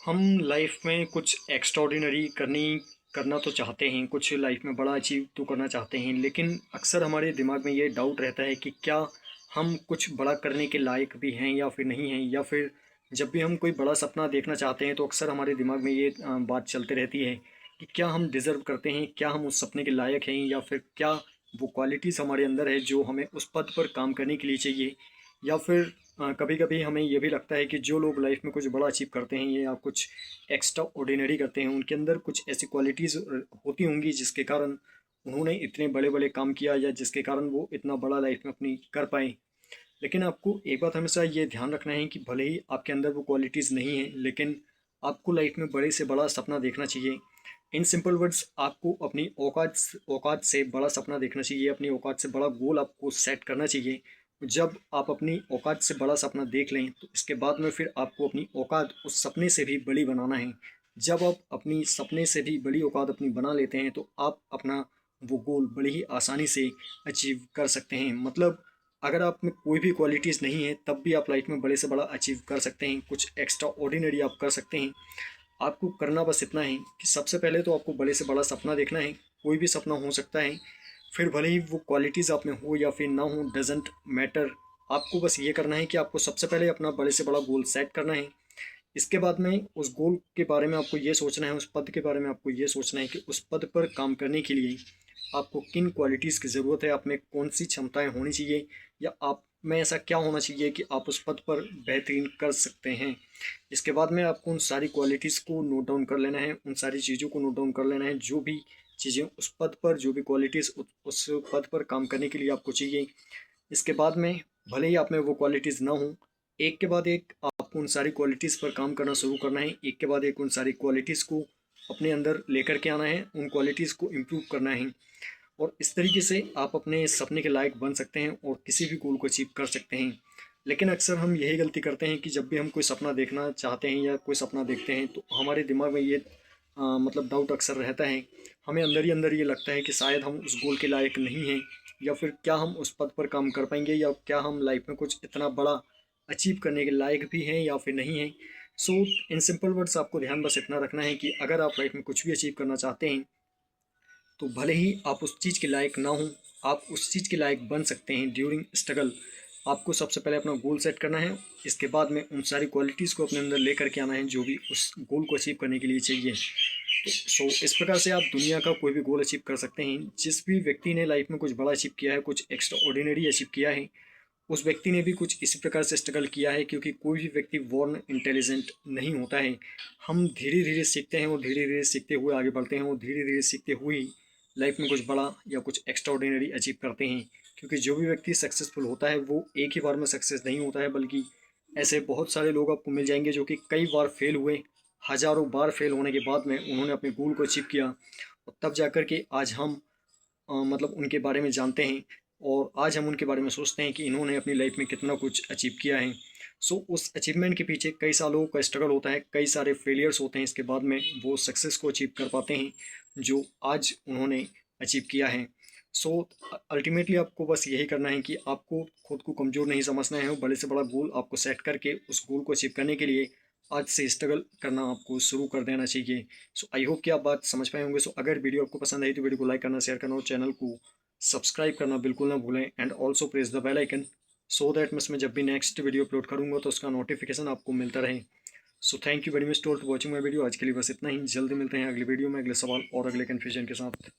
हम लाइफ में कुछ एक्स्ट्राऑर्डिनरी करना तो चाहते हैं, कुछ लाइफ में बड़ा अचीव तो करना चाहते हैं, लेकिन अक्सर हमारे दिमाग में ये डाउट रहता है कि क्या हम कुछ बड़ा करने के लायक भी हैं या फिर नहीं हैं। या फिर जब भी हम कोई बड़ा सपना देखना चाहते हैं तो अक्सर हमारे दिमाग में ये बात चलती रहती है कि क्या हम डिज़र्व करते हैं, क्या हम उस सपने के लायक हैं, या फिर क्या वो क्वालिटीज़ हमारे अंदर है जो हमें उस पद पर काम करने के लिए चाहिए। या फिर कभी कभी हमें ये भी लगता है कि जो लोग लाइफ में कुछ बड़ा अचीव करते हैं या कुछ एक्स्ट्रा ऑर्डिनरी करते हैं, उनके अंदर कुछ ऐसी क्वालिटीज़ होती होंगी जिसके कारण उन्होंने इतने बड़े बड़े काम किया या जिसके कारण वो इतना बड़ा लाइफ में अपनी कर पाए। लेकिन आपको एक बात हमेशा ये ध्यान रखना है कि भले ही आपके अंदर वो क्वालिटीज़ नहीं है, लेकिन आपको लाइफ में बड़े से बड़ा सपना देखना चाहिए। इन सिंपल वर्ड्स, आपको अपनी औकात से बड़ा सपना देखना चाहिए, अपनी औकात से बड़ा गोल आपको सेट करना चाहिए। जब आप अपनी औकात से बड़ा सपना देख लें तो इसके बाद में फिर आपको अपनी औकात उस सपने से भी बड़ी बनाना है। जब आप अपनी सपने से भी बड़ी औकात अपनी बना लेते हैं तो आप अपना वो गोल बड़ी ही आसानी से अचीव कर सकते हैं। मतलब अगर आप में कोई भी क्वालिटीज़ नहीं है तब भी आप लाइफ में बड़े से बड़ा अचीव कर सकते हैं, कुछ एक्स्ट्रा ऑर्डिनरी आप कर सकते हैं। आपको करना बस इतना है कि सबसे पहले तो आपको बड़े से बड़ा सपना देखना है। कोई भी सपना हो सकता है, फिर भले ही वो क्वालिटीज़ आप में हो या फिर ना हो, डजेंट मैटर। आपको बस ये करना है कि आपको सबसे पहले अपना बड़े से बड़ा गोल सेट करना है। इसके बाद में उस गोल के बारे में आपको ये सोचना है, उस पद के बारे में आपको ये सोचना है कि उस पद पर काम करने के लिए आपको किन क्वालिटीज़ की ज़रूरत है, आप में कौन सी क्षमताएं होनी चाहिए, या आप में ऐसा क्या होना चाहिए कि आप उस पद पर बेहतरीन कर सकते हैं। इसके बाद में आपको उन सारी क्वालिटीज़ को नोट डाउन कर लेना है, उन सारी चीज़ों को नोट डाउन कर लेना है, जो भी चीज़ें उस पद पर, जो भी क्वालिटीज़ उस पद पर काम करने के लिए आपको चाहिए। इसके बाद में भले ही आप में वो क्वालिटीज़ ना हो, एक के बाद एक आपको उन सारी क्वालिटीज़ पर काम करना शुरू करना है। एक के बाद एक उन सारी क्वालिटीज़ को अपने अंदर लेकर के आना है, उन क्वालिटीज़ को इम्प्रूव करना है। और इस तरीके से आप अपने सपने के लायक बन सकते हैं और किसी भी गोल को अचीव कर सकते हैं। लेकिन अक्सर हम यही गलती करते हैं कि जब भी हम कोई सपना देखना चाहते हैं या कोई सपना देखते हैं तो हमारे दिमाग में ये मतलब डाउट अक्सर रहता है। हमें अंदर ही अंदर ये लगता है कि शायद हम उस गोल के लायक नहीं हैं, या फिर क्या हम उस पद पर काम कर पाएंगे, या क्या हम लाइफ में कुछ इतना बड़ा अचीव करने के लायक भी हैं या फिर नहीं हैं। सो इन सिंपल वर्ड्स, आपको ध्यान बस इतना रखना है कि अगर आप लाइफ में कुछ भी अचीव करना चाहते हैं तो भले ही आप उस चीज़ के लायक ना हों, आप उस चीज़ के लायक बन सकते हैं ड्यूरिंग स्ट्रगल। आपको सबसे पहले अपना गोल सेट करना है, इसके बाद में उन सारी क्वालिटीज़ को अपने अंदर लेकर के आना है जो भी उस गोल को अचीव करने के लिए चाहिए। तो इस प्रकार से आप दुनिया का कोई भी गोल अचीव कर सकते हैं। जिस भी व्यक्ति ने लाइफ में कुछ बड़ा अचीव किया है, कुछ एक्स्ट्रा ऑर्डिनरी अचीव किया है, उस व्यक्ति ने भी कुछ इसी प्रकार से स्ट्रगल किया है, क्योंकि कोई भी व्यक्ति बॉर्न इंटेलिजेंट नहीं होता है। हम धीरे धीरे सीखते हैं और धीरे धीरे सीखते हुए आगे बढ़ते हैं और धीरे धीरे सीखते हुए ही लाइफ में कुछ बड़ा या कुछ एक्स्ट्रा ऑर्डिनरी अचीव करते हैं। क्योंकि जो भी व्यक्ति सक्सेसफुल होता है वो एक ही बार में सक्सेस नहीं होता है, बल्कि ऐसे बहुत सारे लोग आपको मिल जाएंगे जो कि कई बार फेल हुए, हज़ारों बार फेल होने के बाद में उन्होंने अपने गोल को अचीव किया, और तब जाकर के आज हम मतलब उनके बारे में जानते हैं, और आज हम उनके बारे में सोचते हैं कि इन्होंने अपनी लाइफ में कितना कुछ अचीव किया है। सो उस अचीवमेंट के पीछे कई सालों का स्ट्रगल होता है, कई सारे फेलियर्स होते हैं, इसके बाद में वो सक्सेस को अचीव कर पाते हैं जो आज उन्होंने अचीव किया है। सो अल्टीमेटली आपको बस यही करना है कि आपको खुद को कमज़ोर नहीं समझना है, बड़े से बड़ा गोल आपको सेट करके उस गोल को अचीव करने के लिए आज से स्ट्रगल करना आपको शुरू कर देना चाहिए। सो आई होप कि आप बात समझ पाए होंगे। सो अगर वीडियो आपको पसंद आई तो वीडियो को लाइक करना, शेयर करना और चैनल को सब्सक्राइब करना बिल्कुल ना भूलें, and also press the bell icon so that मैं जब भी नेक्स्ट वीडियो अपलोड करूँगा तो उसका नोटिफिकेशन आपको मिलता रहे। So thank you very much to watching my video. आज के लिए बस इतना ही, जल्दी मिलते हैं अगले वीडियो में अगले सवाल और अगले कन्फ्यूजन के साथ।